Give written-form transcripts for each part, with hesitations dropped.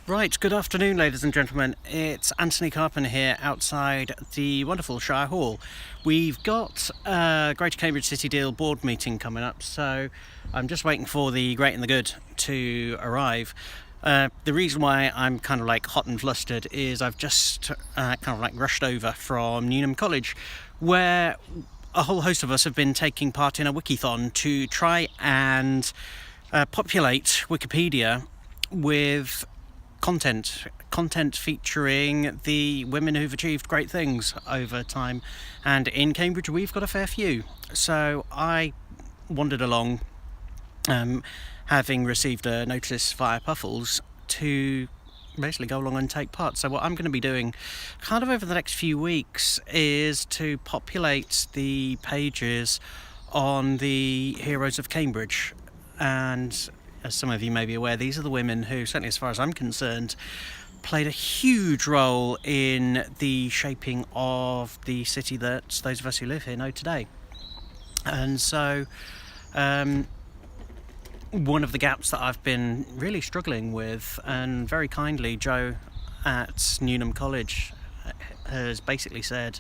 Right, good afternoon, ladies and gentlemen. It's Antony Carpen here outside the wonderful Shire Hall. We've got a Greater Cambridge City Deal board meeting coming up, so I'm just waiting for the great and the good to arrive. The reason why I'm kind of like hot and flustered is I've just kind of like rushed over from Newnham College, where a whole host of us have been taking part in a wikithon to try and populate Wikipedia with content featuring the women who've achieved great things over time, and in Cambridge we've got a fair few. So I wandered along, having received a notice via Puffles to basically go along and take part. So what I'm going to be doing kind of over the next few weeks is to populate the pages on the heroes of Cambridge. And as some of you may be aware, these are the women who, certainly as far as I'm concerned, played a huge role in the shaping of the city that those of us who live here know today. And so one of the gaps that I've been really struggling with, and very kindly Joe at Newnham College has basically said,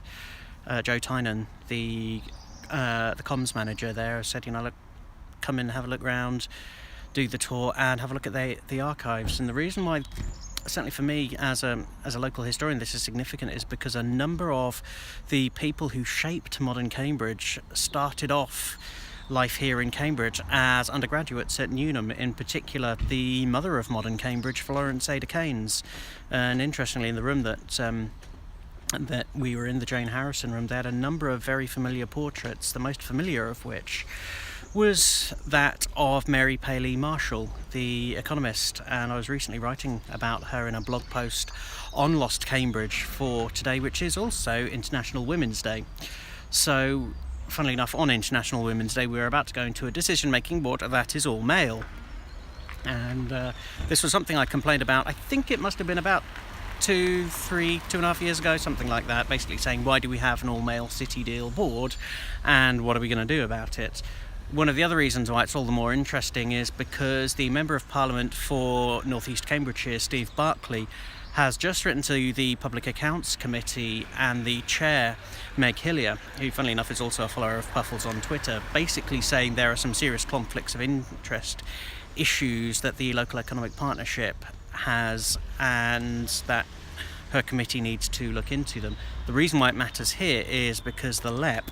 Joe Tynan, the comms manager there, said, look, come in, have a look round, do the tour and have a look at the archives. And the reason why, certainly for me as a local historian, this is significant is because a number of the people who shaped modern Cambridge started off life here in Cambridge as undergraduates at Newnham, in particular the mother of modern Cambridge, Florence Ada Keynes. And interestingly, in the room that we were in, the Jane Harrison room, they had a number of very familiar portraits, the most familiar of which was that of Mary Paley Marshall, the economist, and I was recently writing about her in a blog post on Lost Cambridge for today, which is also International Women's Day. So, funnily enough, on International Women's Day we were about to go into a decision-making board that is all male, and this was something I complained about. I think it must have been about 2.5 years ago, something like that, basically saying, why do we have an all-male city deal board and what are we going to do about it? One of the other reasons why it's all the more interesting is because the Member of Parliament for North East Cambridgeshire, Steve Barclay, has just written to the Public Accounts Committee and the chair, Meg Hillier, who funnily enough is also a follower of Puffles on Twitter, basically saying there are some serious conflicts of interest issues that the local economic partnership has and that her committee needs to look into them. The reason why it matters here is because the LEP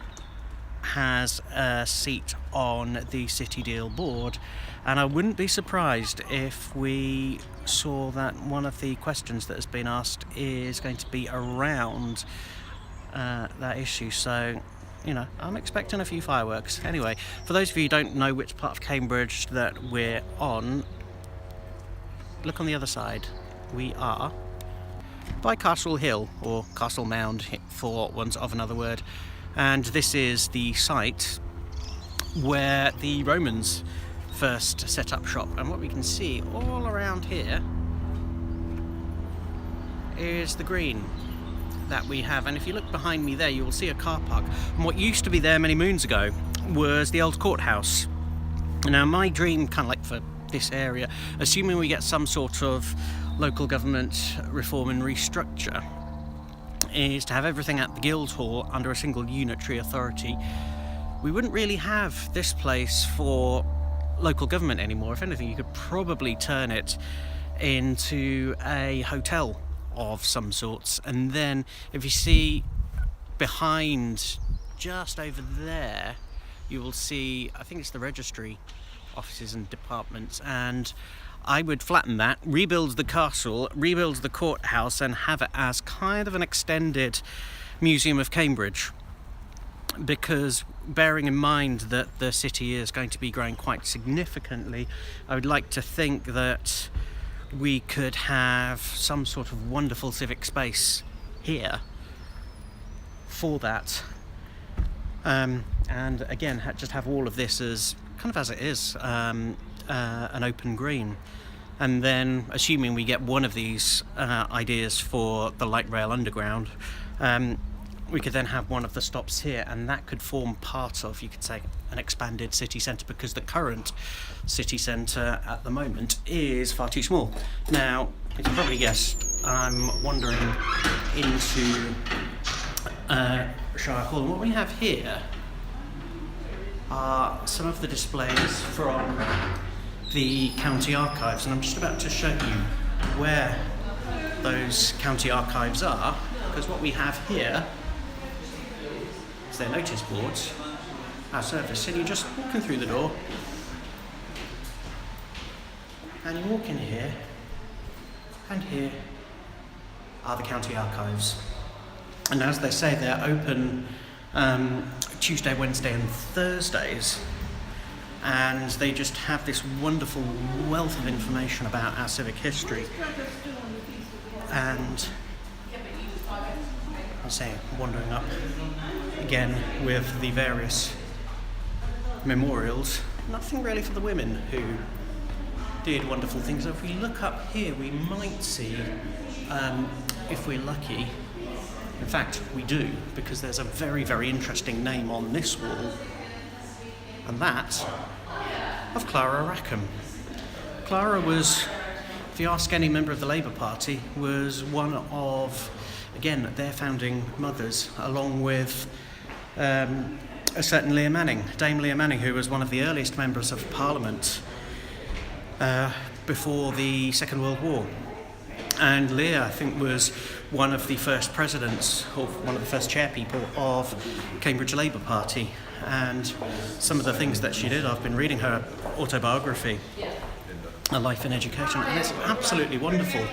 has a seat on the City Deal board, and I wouldn't be surprised if we saw that one of the questions that has been asked is going to be around that issue. So, I'm expecting a few fireworks. Anyway, for those of you who don't know which part of Cambridge that we're on, look on the other side. We are by Castle Hill, or Castle Mound for want of another word. And this is the site where the Romans first set up shop. And what we can see all around here is the green that we have. And if you look behind me there, you will see a car park. And what used to be there many moons ago was the old courthouse. Now, my dream, kind of like for this area, assuming we get some sort of local government reform and restructure, is to have everything at the Guildhall under a single unitary authority. We wouldn't really have this place for local government anymore. If anything, you could probably turn it into a hotel of some sorts. And then if you see behind, just over there, you will see, I think it's the registry offices and departments, and I would flatten that, rebuild the castle, rebuild the courthouse, and have it as kind of an extended Museum of Cambridge. Because bearing in mind that the city is going to be growing quite significantly, I would like to think that we could have some sort of wonderful civic space here for that. And again, just have all of this as kind of as it is, an open green. And then, assuming we get one of these ideas for the light rail underground, we could then have one of the stops here, and that could form part of, you could say, an expanded city centre, because the current city centre at the moment is far too small. Now, you can probably guess, I'm wandering into Shire Hall, and what we have here are some of the displays from the county archives, and I'm just about to show you where those county archives are, because what we have here is their notice boards, our service, and you're just walking through the door and you walk in here, and here are the county archives. And as they say, they're open Tuesday, Wednesday and Thursdays, and they just have this wonderful wealth of information about our civic history. And I say, wandering up again with the various memorials, nothing really for the women who did wonderful things. If we look up here, we might see, if we're lucky, in fact we do, because there's a very, very interesting name on this wall, and that of Clara Rackham. Clara was, if you ask any member of the Labour Party, was one of, again, their founding mothers, along with a certain Leah Manning, Dame Leah Manning, who was one of the earliest members of Parliament before the Second World War. And Leah, I think, was one of the first presidents, or one of the first chairpeople of Cambridge Labour Party. And some of the things that she did, I've been reading her autobiography, A Life in Education, and it's absolutely wonderful.